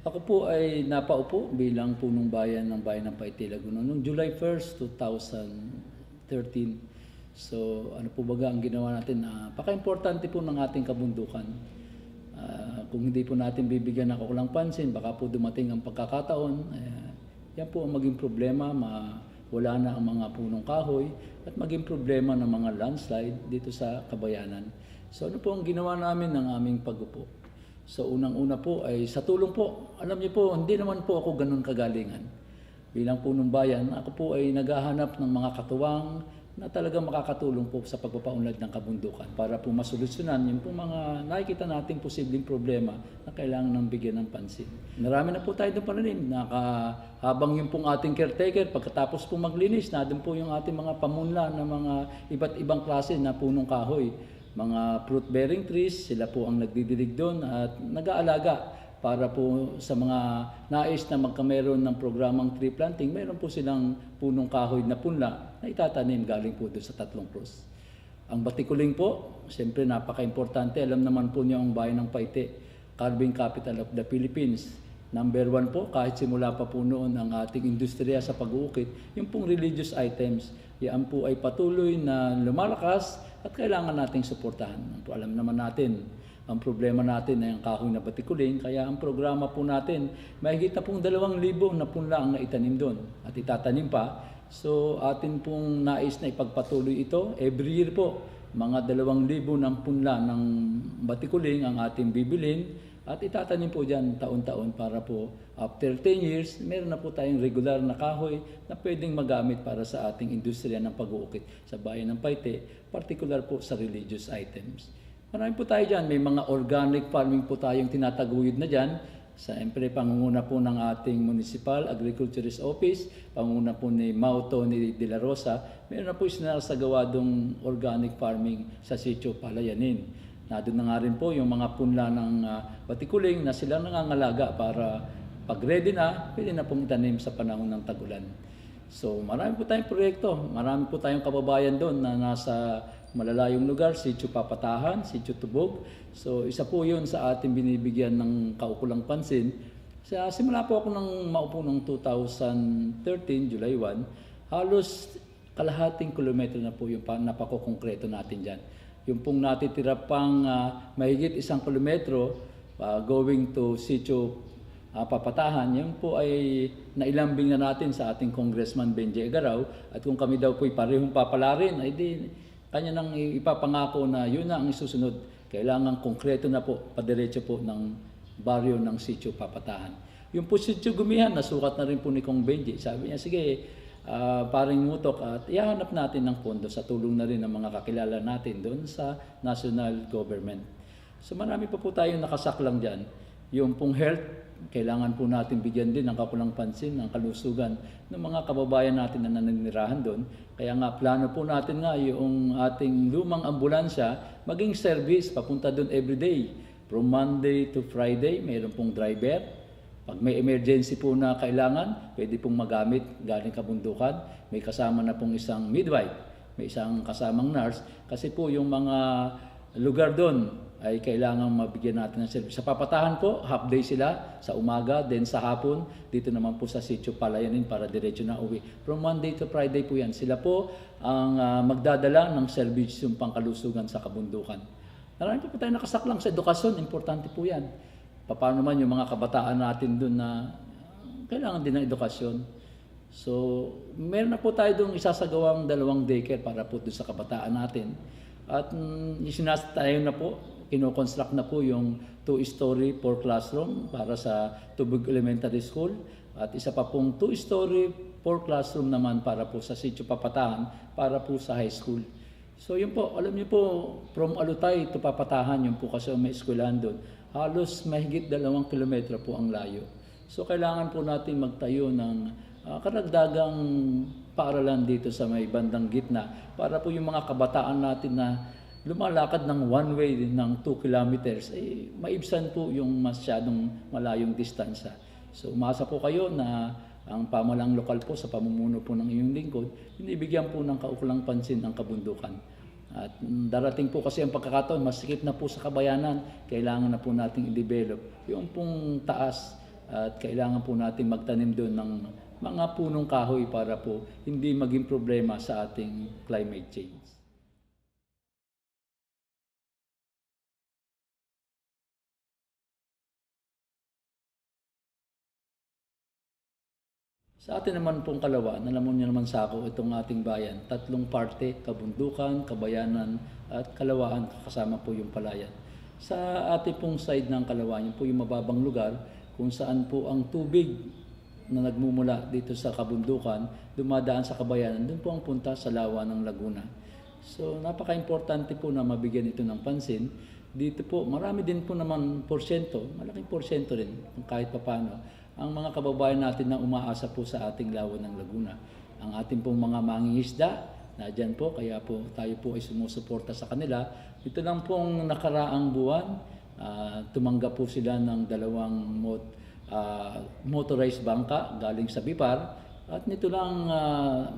Ako po ay napaupo bilang punong bayan ng Bayan ng Paite, Laguna noong July 1st, 2013. So ano po baga ang ginawa natin? Paka-importante po ng ating kabundukan. Kung hindi po natin bibigyan ng kakulang pansin, baka po dumating ang pagkakataon. Yan po ang maging problema, wala na ang mga punong kahoy at maging problema ng mga landslide dito sa Kabayanan. So ano po ang ginawa namin ng aming pag-upo? So unang-una po ay sa tulong po. Alam niyo po, hindi naman po ako ganun kagalingan. Bilang punong bayan, ako po ay naghahanap ng mga katuwang na talagang makakatulong po sa pagpapaunlad ng kabundukan para po masolusyonan yung po mga nakikita nating posibleng problema na kailangan ng bigyan ng pansin. Marami na po tayo doon pananim. Habang yung pong ating caretaker, pagkatapos po maglinis, na doon po yung ating mga pamunla ng mga iba't ibang klase na punong kahoy. Mga fruit-bearing trees, sila po ang nagdidilig doon at nag-aalaga para po sa mga nais na magkameron ng programang tree planting, mayroon po silang punong kahoy na punla na itatanim galing po doon sa 3 cross. Ang batikuling po, siyempre napaka-importante. Alam naman po niyo ang Bayan ng Paite, carving capital of the Philippines. Number 1 po, kahit simula pa po noon ang ating industriya sa pag-uukit, yung pong religious items, yan po ay patuloy na lumalakas at kailangan nating suportahan. Alam naman natin, ang problema natin ay ang kahoy na batikuling, kaya ang programa po natin, mahigit na pong 2,000 na punla ang naitanim doon at itatanim pa. So atin pong nais na ipagpatuloy ito. Every year po, mga 2,000 ng punla ng batikuling ang ating bibilin at itatanim po dyan taon-taon para po after 10 years, meron na po tayong regular na kahoy na pwedeng magamit para sa ating industriya ng pag-uukit sa Bayan ng Paite, particular po sa religious items. Marami po tayo dyan. May mga organic farming po tayong tinataguyod na dyan. Siyempre, pangunguna po ng ating Municipal Agriculturist Office, pangunguna po ni Mau Tony de la Rosa, meron na po sinasagawa dong organic farming sa Sitio Palayanin. Doon na nga rin po yung mga punla ng batikuling na sila nangangalaga para pag ready na, pwede na pong itanim sa panahon ng tag-ulan. So marami po tayong proyekto, marami po tayong kababayan doon na nasa malalayong lugar, Sitio Papatahan, Sitio Tubog. So isa po yun sa ating binibigyan ng kaukulang pansin. Simula po ako nang maupo noong 2013, July 1, halos kalahating kilometro na po yung napakokongkreto natin dyan. Yung pong natitira pang mahigit 1 kilometro going to Sitio Papatahan, yun po ay nailambing na natin sa ating Congressman Benji Agaraw. At kung kami daw po ay parehong papalarin, ay di kanya nang ipapangako na yun na ang isusunod. Kailangan konkreto na po, padiretso po ng baryo ng Sitio Papatahan. Yung po Sitio Gumihan, nasukat na rin po ni Kong Benji. Sabi niya, sige, paring mutok at ihahanap natin ng pondo sa tulong na rin ng mga kakilala natin doon sa national government. So marami pa po tayong nakasaklang dyan. Yung pong health, kailangan po natin bigyan din ng kakulang pansin, ng kalusugan ng mga kababayan natin na nananirahan doon. Kaya nga plano po natin nga yung ating lumang ambulansya maging service papunta doon everyday. From Monday to Friday, mayroon pong driver. Pag may emergency po na kailangan, pwede pong magamit galing kabundukan. May kasama na pong isang midwife, may isang kasamang nurse. Kasi po yung mga lugar doon ay kailangan mabigyan natin ng service. Sa Papatahan po, half day sila sa umaga, then sa hapon, dito naman po sa Sitio Palayanin para diretso na uwi. From Monday to Friday po yan. Sila po ang magdadala ng service yung pangkalusugan sa kabundukan. Marami po tayo nakasaklang sa edukasyon, importante po yan. Paano man yung mga kabataan natin doon na kailangan din ng edukasyon. So, meron na po tayo doon isasagawang 2 daycare para po doon sa kabataan natin. At sinatayo na po, kino-construct na po yung 2-story 4 classroom para sa Tubog Elementary School. At isa pa pong 2-story 4 classroom naman para po sa Sitio Papatahan para po sa high school. So yun po, alam niyo po, from Alutay to Papatahan, yun po kasi may eskwelahan doon. Halos mahigit 2 kilometro po ang layo. So kailangan po natin magtayo ng karagdagang paaralan dito sa may bandang gitna para po yung mga kabataan natin na lumalakad ng one way ng 2 kilometers, maibsan po yung masyadong malayong distansya. So umasa po kayo na ang pamalang lokal po sa pamumuno po ng inyong lingkod, binibigyan po ng kaukulang pansin ng kabundukan. At darating po kasi ang pagkakataon, masikip na po sa kabayanan, kailangan na po nating i-develop yung pong taas at kailangan po natin magtanim doon ng mga punong kahoy para po hindi maging problema sa ating climate change. Sa atin naman pong Kalawaan, alam mo niyo naman sa ako itong ating bayan, tatlong parte, kabundukan, kabayanan at Kalawaan, kasama po yung palayan. Sa ating pong side ng Kalawaan, yun po yung mababang lugar kung saan po ang tubig na nagmumula dito sa kabundukan, dumadaan sa kabayanan, doon po ang punta sa lawa ng Laguna. So napaka-importante po na mabigyan ito ng pansin. Dito po, marami din po naman porsyento, malaking porsyento rin kahit papano, ang mga kababayan natin na umaasa po sa ating lawa ng Laguna. Ang ating pong mga mangingisda, na dyan po, kaya po tayo po ay sumusuporta sa kanila. Ito lang pong nakaraang buwan, tumanggap po sila ng dalawang motorized bangka galing sa Bipar. At nito lang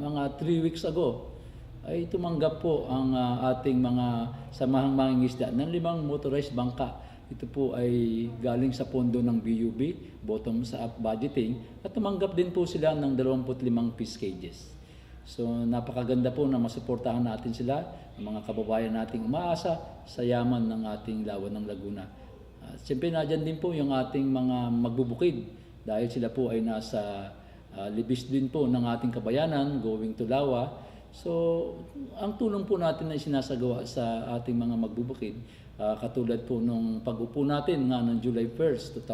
mga 3 weeks ago, ay tumanggap po ang ating mga samahang mangingisda ng 5 motorized bangka. Ito po ay galing sa pondo ng BUB, bottom-up budgeting, at tumanggap din po sila ng 25 fish cages. So napakaganda po na masuportahan natin sila, ang mga kababayan nating umaasa sa yaman ng ating lawa ng Laguna. Siyempre nadyan din po yung ating mga magbubukid dahil sila po ay nasa libis din po ng ating kabayanan going to Lawa. So ang tulong po natin na isinasagawa sa ating mga magbubukid, katulad po nung pag-upo natin nga noong July 1st,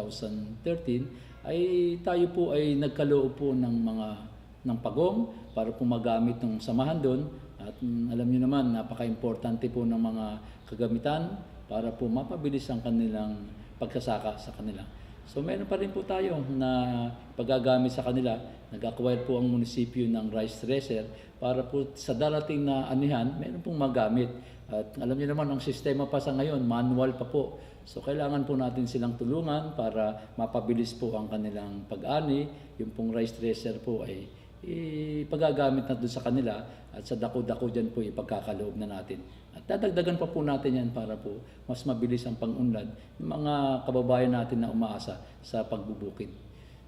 2013, ay tayo po ay nagkaloob po ng pagong para po magamit ng samahan doon. At alam niyo naman, napaka-importante po ng mga kagamitan para po mapabilis ang kanilang pagsasaka sa kanila. So meron pa rin po tayo na paggagamit sa kanila. Nag-acquire po ang munisipyo ng rice thresher para po sa darating na anihan, meron pong magamit. At alam niyo naman, ang sistema pa sa ngayon, manual pa po. So kailangan po natin silang tulungan para mapabilis po ang kanilang pag-ani. Yung pong rice thresher po ay ipagagamit na doon sa kanila at sa dako-dako dyan po ipagkakaloob na natin. At dadagdagan pa po natin yan para po mas mabilis ang pag-unlad ng mga kababayan natin na umaasa sa pagbubukid.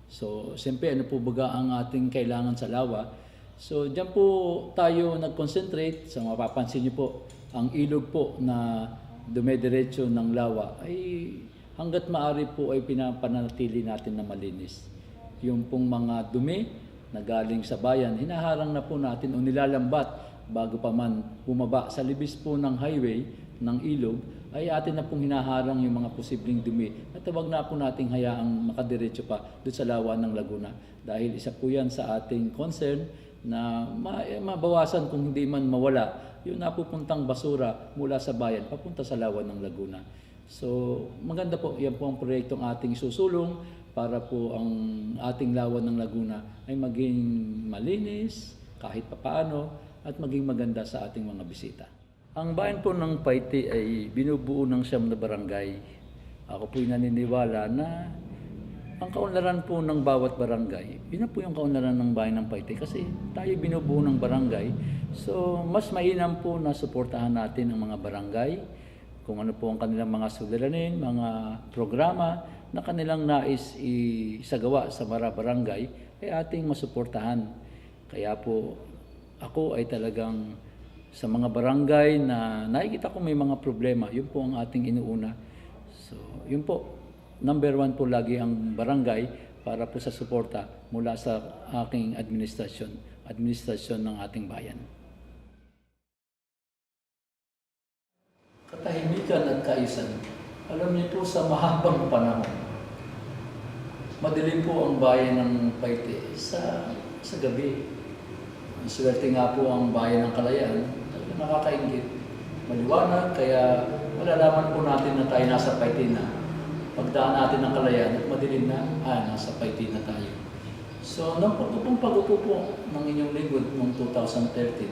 So siyempre ano po baga ang ating kailangan sa lawa? So dyan po tayo nag-concentrate. So mapapansin niyo po, ang ilog po na dumediretso ng lawa ay hanggat maaari po ay pinapanatili natin na malinis. Yung pong mga dumi na galing sa bayan, hinaharang na po natin o nilalambat bago pa man bumaba sa libis po ng highway ng ilog, ay atin na pong hinaharang yung mga posibleng dumi at huwag na po nating hayaang makadiretso pa doon sa lawa ng Laguna. Dahil isa po yan sa ating concern na mabawasan kung hindi man mawala yung napupuntang basura mula sa bayan papunta sa lawa ng Laguna. So maganda po, yan po ang proyektong ating susulong para po ang ating lawa ng Laguna ay maging malinis kahit papaano at maging maganda sa ating mga bisita. Ang bayan po ng Paiti ay binubuo ng 9 na barangay. Ako po'y naniniwala na ang kaunlaran po ng bawat barangay, yun na po yung kaunlaran ng bayan ng Paiti kasi tayo binubuo ng barangay. So mas mainam po na suportahan natin ang mga barangay, kung ano po ang kanilang mga suliranin, mga programa na kanilang nais isagawa sa barangay ay ating masuportahan. Kaya po ako ay talagang sa mga barangay na nakikita ko may mga problema, yun po ang ating inuuna. So yun po, number 1 po lagi ang barangay para po sa suporta mula sa aking administrasyon ng ating bayan. Katahimikan at kaayusan. Alam niyo po sa mahabang panahon, madilim po ang bayan ng Paiti sa gabi. Swerte nga po ang bayan ng Kalayaan, talagang nakakaingit. Maliwanag, kaya malalaman po natin na tayo nasa Paiti na. Pagdaan natin ng Kalayaan at madilim na, nasa Paiti na tayo. So, nung pag-upo po ng inyong lingkod noong 2013,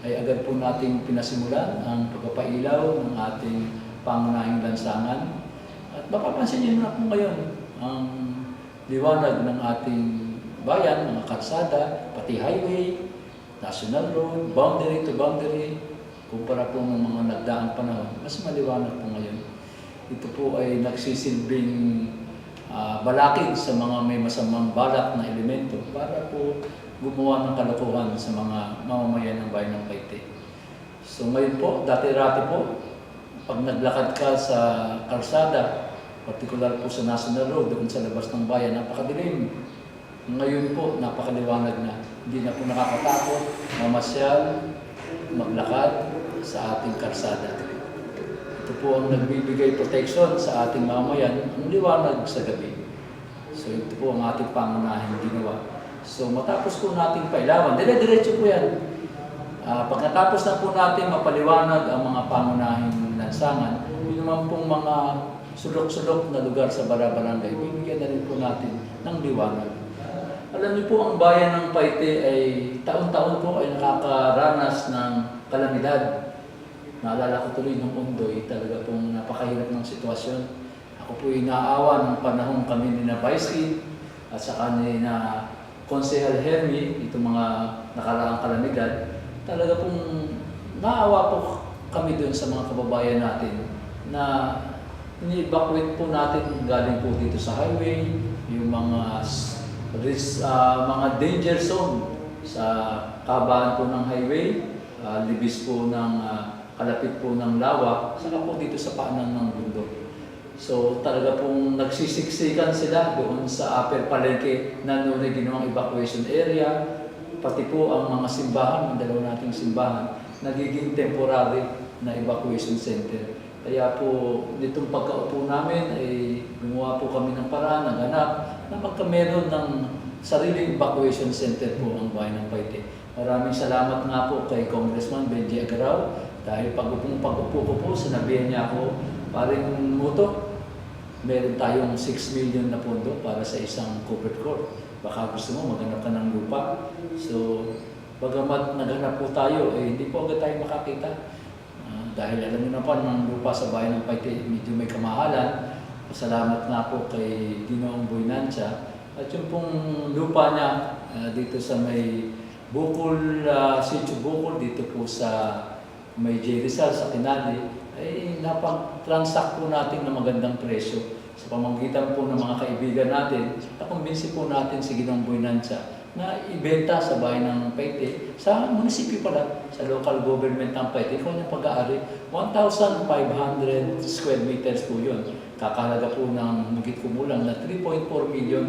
ay agad po nating pinasimulan ang pagpapailaw ng ating pangunahing lansangan. At mapapansin niyo na po ngayon ang liwanag ng ating bayan, mga kalsada, pati highway, national road, boundary to boundary, kumpara po ng mga nagdaang panahon, mas maliwanag po ngayon. Ito po ay nagsisilbing balakid sa mga may masamang balak na elemento para po gumawa ng kalokohan sa mga mamamayan ng bayan ng Paite. So ngayon po, dati-rati po, pag naglakad ka sa kalsada, partikular po sa National Road, doon sa labas ng bayan, napakadilim. Ngayon po, napakaliwanag na. Hindi na po nakakatakot, mamasyal, maglakad sa ating kalsada. Ito po ang nagbibigay protection sa ating mamamayan, ang liwanag sa gabi. So ito po ang ating pangunahing ginawa. So matapos po nating pailawan, dire-diretso po yan. Pag natapos na po natin mapaliwanag ang mga pangunahing lansangan, yun naman pong mga sulok-sulok na lugar sa Bara-Barangay, bibigyan na rin po natin ng liwanag. Alam niyo po, ang bayan ng Paite ay taon-taon po ay nakakaranas ng kalamidad. Naalala ko tuloy ng Undoy, talaga pong napakahirap ng sitwasyon. Ako po ay naawa ng panahon kami ni na Vice at saka ni na Konsehal Hermie, itong mga nakaraang kalamidad. Talaga pong naawa po kami doon sa mga kababayan natin na ini-evacuate po natin galing po dito sa highway, yung mga danger zone sa kabaan po ng highway, libis po ng kalapit po ng lawa, saka po dito sa paanan ng bundok. So talaga pong nagsisiksikan sila doon sa Upper Palengke na noon ay ginawang evacuation area, pati po ang mga simbahan, ang dalawa nating simbahan, nagiging temporary na evacuation center. Kaya po, nitong pagkaupo namin, ay gumawa po kami ng paraan, naghanap, na magkameron ng sariling evacuation center po ang bayan ng Paite. Maraming salamat nga po kay Congressman Benji Agaraw, dahil pag-upo ko po, sinabihan niya ako, paring Muto, meron tayong 6 million na pondo para sa isang covered court. Baka gusto mo, maghanap ka ng lupa. So, bagamat naghanap po tayo, hindi po agad tayo makakita. Dahil alam niyo na po, ng lupa sa bayan ng Paite, medyo may kamahalan. Pasalamat nga po kay Dinoong Boynancia. At yung pong lupa niya dito sa may Bukol, Sitio Bukol, dito po sa may J. Rizal sa Kinali, ay napag-transact po natin ng magandang presyo. Sa pamamagitan po ng mga kaibigan natin, nakumbinsi po natin si Ginong Boynancia na ibenta sa bayan ng Paite, sa munisipyo pala, sa local government ng Paite, ikaw niyang pag-aari, 1,500 square meters po yun. Kakahalaga po ng higit kumulang na 3.4 million.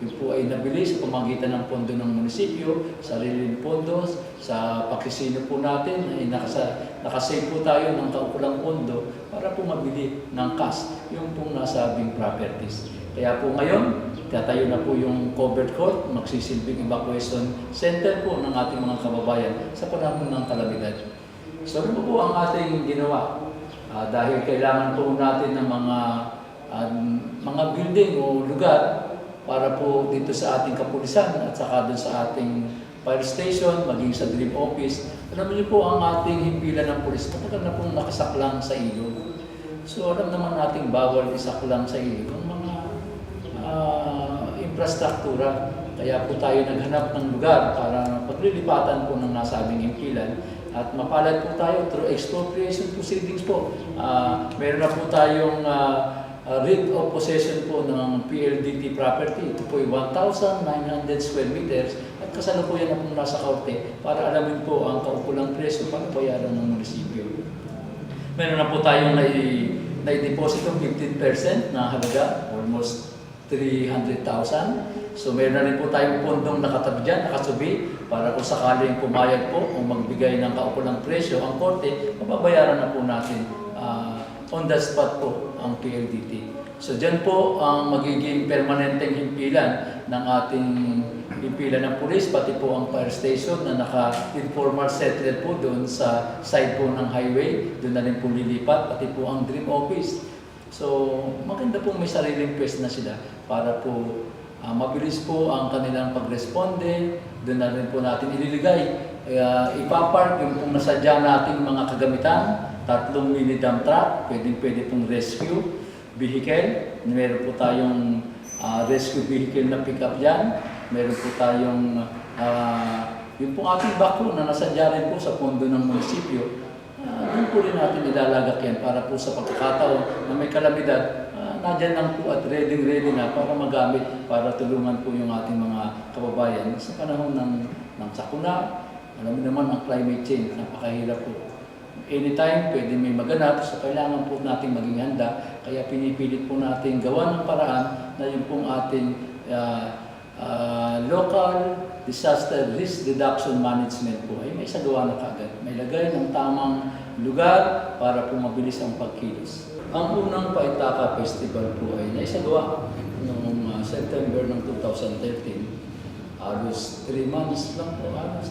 Yun po ay nabili sa pamamagitan ng pondo ng munisipyo, sariling pondo, sa pakisino po natin, ay nakasave po tayo ng kaukulang pondo para po mabili ng cash yung pong nasabing properties. Kaya po ngayon, tatayo na po yung covered court, magsisilbing evacuation center po ng ating mga kababayan sa panahon ng kalamidad. So ano po ang ating ginawa? Dahil kailangan po natin ng mga building o lugar para po dito sa ating kapulisan at saka doon sa ating fire station, maging sa dream office. Alam niyo po, ang ating himpilan ng pulis, matagal na pong nakasaklang sa ilog. So alam naman natin bawal isaklang sa ilog ang mga infrastruktura. Kaya po tayo naghanap ng lugar para paglilipatan po ng nasabing himpilan. At mapalad po tayo through expropriation proceedings po. Meron na po tayong writ of possession po ng PLDT property. Ito po ay 1,900 square meters at kasalukuyan na po nasa korte para alamin po ang kaukulang presyo para bayaran ng munisipyo. Meron na po tayong na-deposit ng 15% na halaga, almost 300,000. So meron na rin po tayong pondong nakatabi dyan, nakasubi, para kung sakaling pumayag po o magbigay ng kaukulang presyo ang korte, mababayaran na po natin on the spot po ang PLDT. So dyan po ang magiging permanenteng himpilan ng ating himpilan ng pulis, pati po ang fire station na naka-informal settler po doon sa side po ng highway, doon na rin po lilipat, pati po ang dream office. So maganda pong may sariling pwes na sila para po mabilis po ang kanilang pagresponde, doon na rin po natin ililigay. Ipapark yung pong nasadya nating mga kagamitan, 3 mini dump truck, pwede pong rescue vehicle. Meron po tayong rescue vehicle na pick-up dyan. Meron po tayong yung pong ating bako na nasadya rin po sa pondo ng munisipyo. Doon po rin natin ilalagak yan para po sa pagkakataon na may kalamidad, nadyan lang po at ready na para magamit, para tulungan po yung ating mga kababayan sa panahon ng sakuna. Alam mo naman ang climate change, napakahirap po. Anytime pwede may maganap, so kailangan po natin maging handa. Kaya pinipilit po natin gawa ng paraan na yung pong ating local disaster risk reduction management po ay may sagwa na kagad. May lagay ng tamang lugar para po mabilis ang pagkilos. Ang unang Paitaka Festival po ay naisagawa noong September ng 2013. Halos 3 months lang po, halos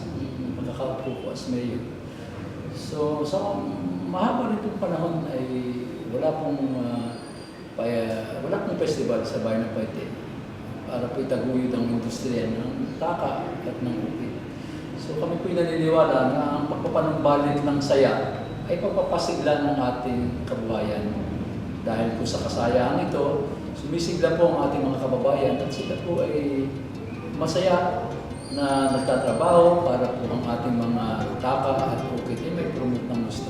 pagkakaupo po as mayor. So, sa mahaba nitong panahon ay wala pong festival sa bayan ng Paite para po itaguyod ang industriya ng taka at ng upit. So kami po naniniwala na ang pagpapanumbalik ng saya ay pagpapasigla ng ating kababayan. Dahil po sa kasayaan ito, sumisigla po ang ating mga kababayan at sila po ay masaya na nagtatrabaho para po ang ating mga taka at upit ay may promote ng gusto.